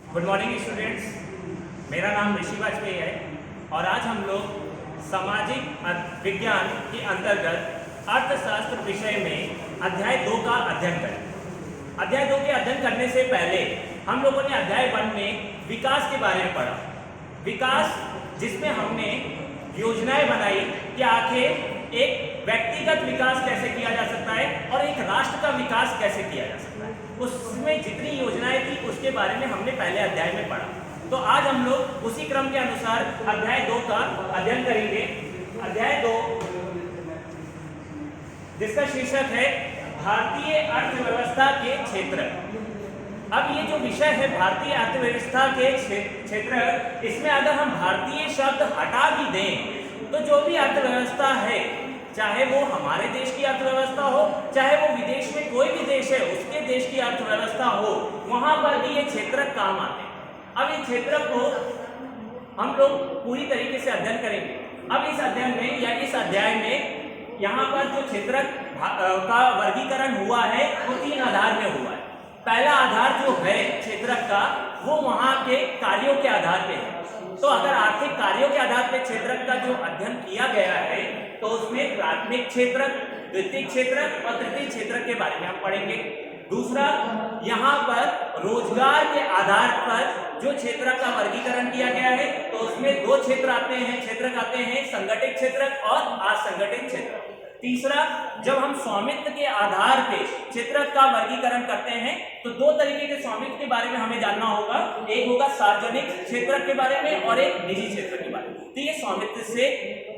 Good morning students, मेरा नाम ऋषि वाजपेयी है और आज हम लोग सामाजिक विज्ञान के अंतर्गत अर्थशास्त्र विषय में अध्याय 2 का अध्ययन करें। अध्याय 2 के अध्ययन करने से पहले हम लोगों ने अध्याय 1 में विकास के बारे में पढ़ा। विकास जिसमें हमने योजनाएं बनाई कि आखिर एक व्यक्तिगत विकास कैसे किया जा सकता है और एक राष्ट्र का विकास कैसे किया जा सकता है। उसमें जितनी योजनाएं थी उसके बारे में हमने पहले अध्याय में पढ़ा। तो आज हम लोग उसी क्रम के अनुसार अध्याय 2 का अध्ययन करेंगे। अध्याय 2 जिसका शीर्षक है भारतीय अर्थव्यवस्था के क्षेत्र। अब ये जो विषय है भारतीय अर्थव्यवस्था के क्षेत्र, इसमें अगर हम भारतीय शब्द हटा भी दें तो जो भी अर्थव्यवस्था है, चाहे वो हमारे देश की अर्थव्यवस्था हो, चाहे वो विदेश में कोई भी देश है उसके देश की अर्थव्यवस्था हो, वहां पर भी ये क्षेत्र काम आते हैं। अब इस क्षेत्र को हम लोग पूरी तरीके से अध्ययन करेंगे। अब इस अध्ययन में या इस अध्याय में यहाँ पर जो क्षेत्र का वर्गीकरण हुआ है वो 3 आधार में हुआ है। पहला आधार जो है क्षेत्र का वो वहाँ के कार्यों के आधार पे है। तो अगर आर्थिक कार्यों के आधार पर क्षेत्र का जो अध्ययन किया गया है तो उसमें प्राथमिक क्षेत्र, द्वितीय क्षेत्र और तृतीय क्षेत्र के बारे में हम पढ़ेंगे। दूसरा, यहाँ पर रोजगार के आधार पर जो क्षेत्र का वर्गीकरण किया गया है तो उसमें 2 क्षेत्र आते हैं, संगठित क्षेत्र और असंगठित क्षेत्र। तीसरा, जब हम स्वामित्व के आधार पे क्षेत्र का वर्गीकरण करते हैं तो 2 तरीके के स्वामित्व के बारे में हमें जानना होगा। एक होगा सार्वजनिक क्षेत्र के बारे में और एक निजी क्षेत्र के बारे में। तो ये स्वामित्व से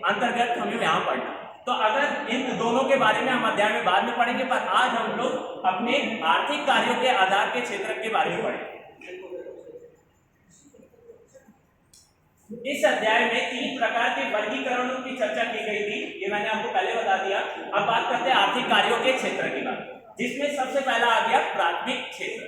अंतर्गत हमें यहाँ पढ़ना। तो अगर इन दोनों के बारे में हम अध्याय में बाद में पढ़ेंगे, पर आज हम लोग अपने आर्थिक कार्यों के आधार के क्षेत्र के बारे में पढ़ेंगे। इस अध्याय में 3 प्रकार के वर्गीकरणों की चर्चा की गई थी, ये मैंने आपको पहले बता दिया। अब बात करते हैं आर्थिक कार्यों के क्षेत्र की बात, जिसमें सबसे पहला आ गया प्राथमिक क्षेत्र।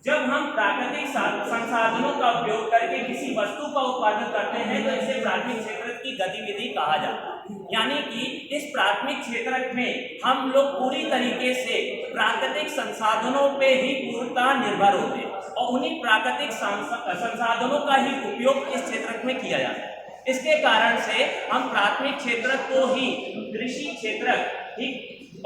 जब हम प्राकृतिक संसाधनों का उपयोग करके किसी वस्तु का उत्पादन करते हैं तो इसे प्राथमिक क्षेत्र की गतिविधि कहा जाता है। यानी कि इस प्राथमिक क्षेत्र में हम लोग पूरी तरीके से प्राकृतिक संसाधनों पे ही पूर्णतः निर्भर होते हैं और उन्हीं प्राकृतिक संसाधनों का ही उपयोग इस क्षेत्र में किया जाता है। इसके कारण से हम प्राथमिक क्षेत्र को ही कृषि क्षेत्र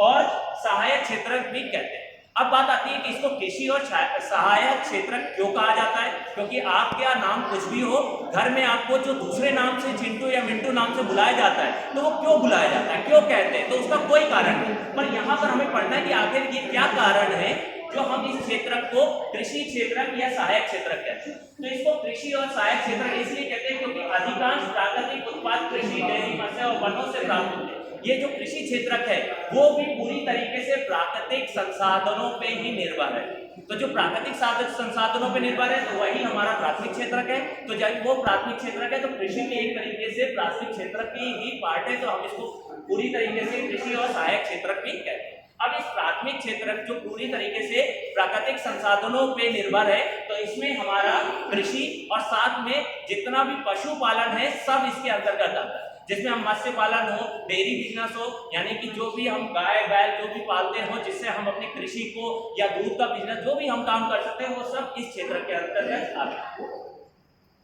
और सहायक क्षेत्र भी कहते हैं। अब बात आती है कि इसको कृषि और सहायक क्षेत्र क्यों कहा जाता है, क्योंकि आपका नाम कुछ भी हो, घर में आपको जो दूसरे नाम से चिंटू या मिंटू नाम से बुलाया जाता है तो वो क्यों बुलाया जाता है, क्यों कहते हैं, तो उसका कोई कारण नहीं। पर यहाँ पर हमें पढ़ना है कि आखिर ये क्या कारण है जो हम इस क्षेत्र को कृषि क्षेत्र या सहायक क्षेत्र कहते हैं। तो इसको कृषि और सहायक क्षेत्र इसलिए कहते हैं क्योंकि अधिकांश प्राकृतिक उत्पाद कृषि, डेयरी, मत्स्य और वनों से प्राप्त होते हैं। ये जो कृषि क्षेत्र है वो भी पूरी तरीके से प्राकृतिक संसाधनों पे ही निर्भर है। तो जो प्राकृतिक संसाधनों पे निर्भर है तो वही हमारा प्राथमिक क्षेत्र है। तो जब वो प्राथमिक क्षेत्र है तो कृषि भी एक तरीके से प्राथमिक क्षेत्र की ही पार्ट है, तो हम इसको पूरी तरीके से कृषि और सहायक क्षेत्र भी कहते हैं। अब इस प्राथमिक क्षेत्र जो पूरी तरीके से प्राकृतिक संसाधनों पे निर्भर है तो इसमें हमारा कृषि और साथ में जितना भी पशुपालन है सब इसके अंतर्गत आता है, जिसमें हम मत्स्य पालन हो, डेयरी बिजनेस हो, यानी कि जो भी हम गाय बैल जो भी पालते हो जिससे हम अपने कृषि को या दूध का बिजनेस जो भी हम काम कर सकते हैं वो सब इस क्षेत्र के अंतर्गत आते हैं।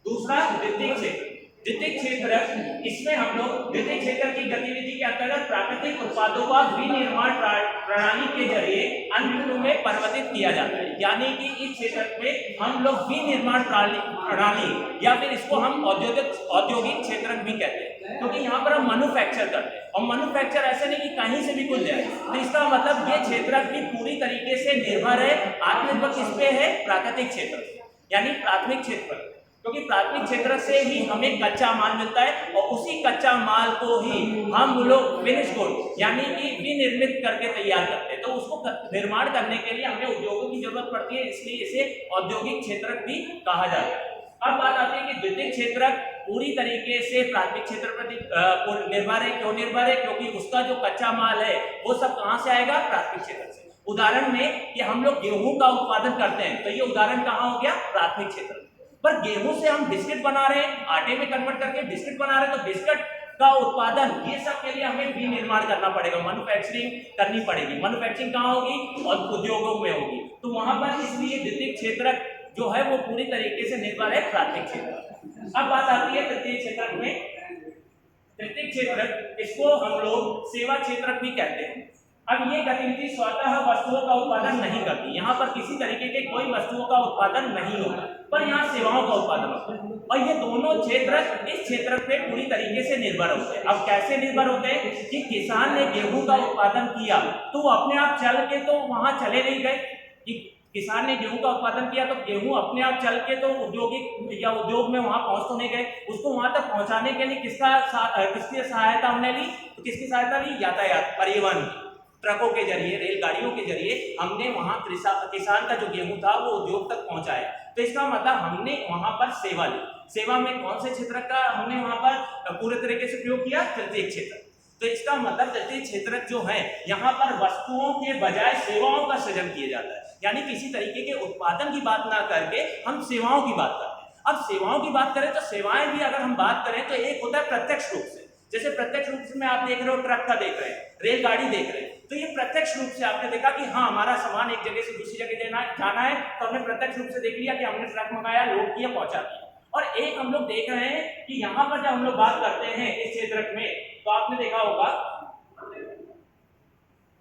दूसरा, द्वितीय क्षेत्र। द्वितीय क्षेत्र, इसमें हम लोग द्वितीय क्षेत्र की गतिविधि के अंतर्गत प्राकृतिक उत्पादों का विनिर्माण प्रणाली के जरिए अन्य में परिवर्तित किया जाता है। यानी कि इस क्षेत्र में हम लोग विनिर्माण प्रणाली या फिर इसको हम औद्योगिक क्षेत्र भी कहते हैं, क्योंकि यहाँ पर हम मैन्युफैक्चर करते हैं और मैन्युफैक्चर ऐसे नहीं कि कहीं से भी कुछ जाए। तो इसका मतलब ये क्षेत्र भी पूरी तरीके से निर्भर है, आत्मनिर्भर किस पे है, प्राकृतिक क्षेत्र यानी प्राथमिक क्षेत्र, क्योंकि प्राथमिक क्षेत्र से ही हमें कच्चा माल मिलता है और उसी कच्चा माल को ही हम लोग फिनिश गुड यानी कि विनिर्मित करके तैयार करते हैं। तो उसको निर्माण करने के लिए हमें उद्योगों की जरूरत पड़ती है, इसलिए इसे औद्योगिक क्षेत्र भी कहा जाता है। अब बात आती है कि द्वितीय क्षेत्र पूरी तरीके से प्राथमिक क्षेत्र पर निर्भर है। क्यों निर्भर है? क्योंकि उसका जो कच्चा माल है वो सब कहाँ से आएगा, प्राथमिक क्षेत्र से। उदाहरण में कि हम लोग गेहूं का उत्पादन करते हैं तो ये उदाहरण कहाँ हो गया, प्राथमिक क्षेत्र। पर गेहूं से हम बिस्किट बना रहे हैं, आटे में कन्वर्ट करके बिस्किट बना रहे हैं, तो बिस्किट का उत्पादन ये सब के लिए हमें विनिर्माण करना पड़ेगा, मैन्युफैक्चरिंग करनी पड़ेगी। मैन्युफैक्चरिंग कहाँ होगी, और उद्योगों में होगी। तो वहां पर इसलिए द्वितीय क्षेत्र जो है वो पूरी तरीके से निर्भर है प्राथमिक क्षेत्र। अब बात आती है तृतीय क्षेत्र में। तृतीय क्षेत्र, इसको हम लोग सेवा क्षेत्र भी कहते हैं। अब ये गतिविधि स्वतः वस्तुओं का उत्पादन नहीं करती, यहाँ पर किसी तरीके के कोई वस्तुओं का उत्पादन नहीं होता, पर यहाँ सेवाओं का उत्पादन होता है। और ये दोनों क्षेत्र इस क्षेत्र पे पूरी तरीके से निर्भर होते हैं। अब कैसे निर्भर होते हैं कि किसान ने गेहूं का उत्पादन किया तो वो अपने आप चल के तो वहां चले नहीं गए कि किसान ने गेहूं का उत्पादन किया तो गेहूं अपने आप चल के तो औद्योगिक या उद्योग में वहां पहुंच तो नहीं गए। उसको वहां तक पहुंचाने के लिए किसकी सहायता हमने ली? तो किसकी सहायता ली? यातायात, परिवहन, ट्रकों के जरिए, रेलगाड़ियों के जरिए हमने वहां किसान का जो गेहूं था वो उद्योग तक पहुंचाया। तो इसका मतलब हमने वहां पर सेवा ली। सेवा में कौन से क्षेत्र का हमने वहां पर पूरे तरीके से प्रयोग किया? तृतीय क्षेत्र। तो इसका मतलब तृतीय क्षेत्र जो है यहाँ पर वस्तुओं के बजाय सेवाओं का सृजन किया जाता है, यानी किसी तरीके के उत्पादन की बात ना करके हम सेवाओं की बात करते हैं। अब सेवाओं की बात करें तो सेवाएं भी अगर हम बात करें तो एक होता है प्रत्यक्ष रूप से, जैसे प्रत्यक्ष रूप से में आप देख रहे हो ट्रक का देख रहे हैं, रेलगाड़ी देख रहे हैं, तो ये प्रत्यक्ष रूप से आपने देखा कि हाँ हमारा सामान एक जगह से दूसरी जगह जाना है तो हमने प्रत्यक्ष रूप से देख लिया कि हमने ट्रक मंगाया, लोड किया, पहुंचा दिया। और एक हम लोग देख रहे हैं कि यहाँ पर जब हम लोग बात करते हैं इस क्षेत्र में, तो आपने देखा होगा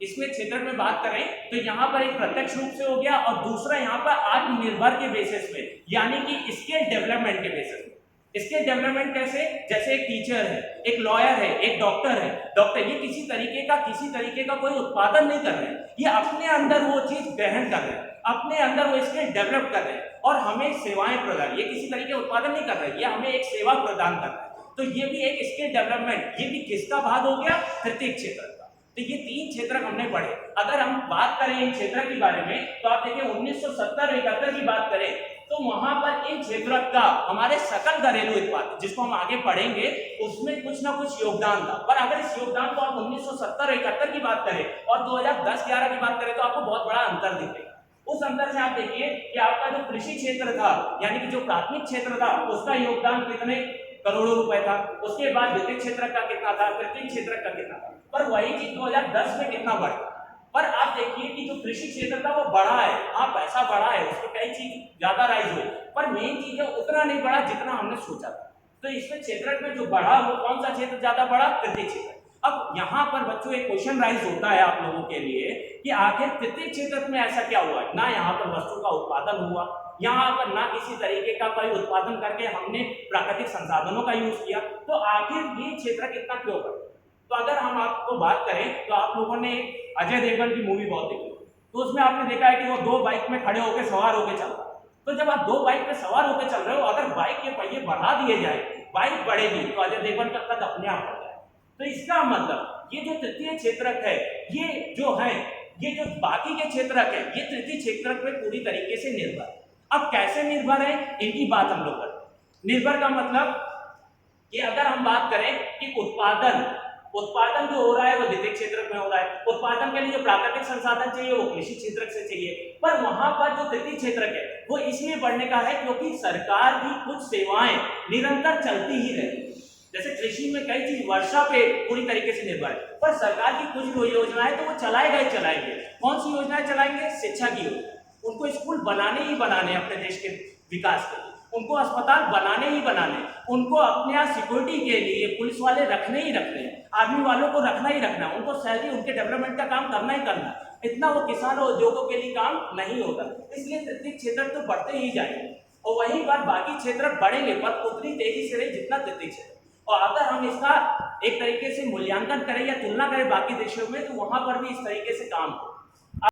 इसमें क्षेत्र में बात करें तो यहाँ पर एक प्रत्यक्ष रूप से हो गया और दूसरा यहाँ पर आत्मनिर्भर के बेसिस पे, यानी कि स्किल डेवलपमेंट के बेसिस पे। स्किल डेवलपमेंट कैसे? जैसे एक टीचर है, एक लॉयर है, एक डॉक्टर है। डॉक्टर ये किसी तरीके का कोई उत्पादन नहीं कर रहे हैं, ये अपने अंदर वो चीज ग्रहण कर रहे हैं, अपने अंदर वो स्किल डेवलप कर रहे हैं और हमें सेवाएं प्रदान, ये किसी तरीके उत्पादन नहीं कर रहे हैं, ये हमें एक सेवा प्रदान कर रहे हैं। तो ये भी एक स्किल डेवलपमेंट, ये भी किसका भाग हो गया? तृतीय क्षेत्र का। तो ये तीन क्षेत्र हमने पढ़े। अगर हम बात करें इन क्षेत्र के बारे में तो आप देखिए 1970-71 की बात करें तो वहां पर इन क्षेत्रों का हमारे सकल घरेलू उत्पाद, जिसको हम आगे पढ़ेंगे, उसमें कुछ ना कुछ योगदान था। पर अगर इस योगदान को आप 1970-71 की बात करें और 2010-11 की बात करें तो आपको बहुत बड़ा अंतर दिखेगा। उस अंतर से आप देखिए कि आपका जो कृषि क्षेत्र था, यानी कि जो प्राथमिक क्षेत्र था, उसका योगदान कितने करोड़ों रुपए था। उसके बाद द्वितीय क्षेत्र का कितना था, तृतीय क्षेत्र का कितना था। पर वही चीज 2010 में कितना बढ़ा। पर आप देखिए कि जो कृषि क्षेत्र था वो बढ़ा है, हाँ पैसा बढ़ा है, उसको कई चीज ज्यादा राइज हुई, पर मेन चीज है उतना नहीं बढ़ा जितना हमने सोचा था। तो इसमें क्षेत्र में जो बढ़ा वो कौन सा क्षेत्र ज्यादा बढ़ा? तृतीय क्षेत्र। अब यहाँ पर बच्चों एक क्वेश्चन राइज होता है आप लोगों के लिए कि आखिर तृतीय क्षेत्र में ऐसा क्या हुआ? ना यहाँ पर वस्तु का उत्पादन हुआ, यहाँ पर ना किसी तरीके का कोई उत्पादन करके हमने प्राकृतिक संसाधनों का यूज किया, तो आखिर ये क्षेत्र कितना क्यों बढ़ा? तो अगर हम आपको बात करें तो आप लोगों ने अजय देवगन की मूवी बहुत देखी, तो उसमें आपने देखा है कि वो दो बाइक में खड़े होकर सवार होकर चल रहा है। तो जब आप दो बाइक पे सवार होकर चल रहे हो, अगर बाइक के पहिए बढ़ा दिए जाए, बाइक बढ़ेगी तो अजय देवगन का कद अपने आप बढ़ जाए। तो इसका मतलब ये जो तृतीय क्षेत्रक है, ये जो है, ये जो बाकी के क्षेत्रक है, ये तृतीय क्षेत्रक पे पूरी तरीके से निर्भर है। अब कैसे निर्भर है, इनकी बात हम लोग करें। निर्भर का मतलब कि अगर हम बात करें कि उत्पादन जो हो रहा है वो द्वितीय क्षेत्र में हो रहा है, उत्पादन के लिए जो प्राकृतिक संसाधन चाहिए वो कृषि क्षेत्र से चाहिए, पर वहां पर जो तृतीय क्षेत्र है वो इसलिए बढ़ने का है क्योंकि सरकार की कुछ सेवाएं निरंतर चलती ही रहती है। जैसे कृषि में कई चीज वर्षा पे पूरी तरीके से निर्भर है, पर सरकार की कुछ योजनाएं तो वो चलाएंगे। कौन सी योजनाएं चलाएंगे? शिक्षा की योजना, उनको स्कूल बनाने ही बनाने अपने देश के विकास के लिए, उनको अस्पताल बनाने ही बनाने, उनको अपने यहाँ सिक्योरिटी के लिए पुलिस वाले रखने ही रखने, आर्मी वालों को रखना ही रखना, उनको सैलरी, उनके डेवलपमेंट का काम करना ही करना। इतना वो किसान और उद्योगों के लिए काम नहीं होता, इसलिए तृतीय क्षेत्र तो बढ़ते ही जाएंगे और वहीं पर बाकी क्षेत्र बढ़ेंगे पर उतनी तेजी से नहीं जितना तृतीय क्षेत्र। और अगर हम इसका एक तरीके से मूल्यांकन करें या तुलना करें बाकी देशों में तो वहां पर भी इस तरीके से काम हो।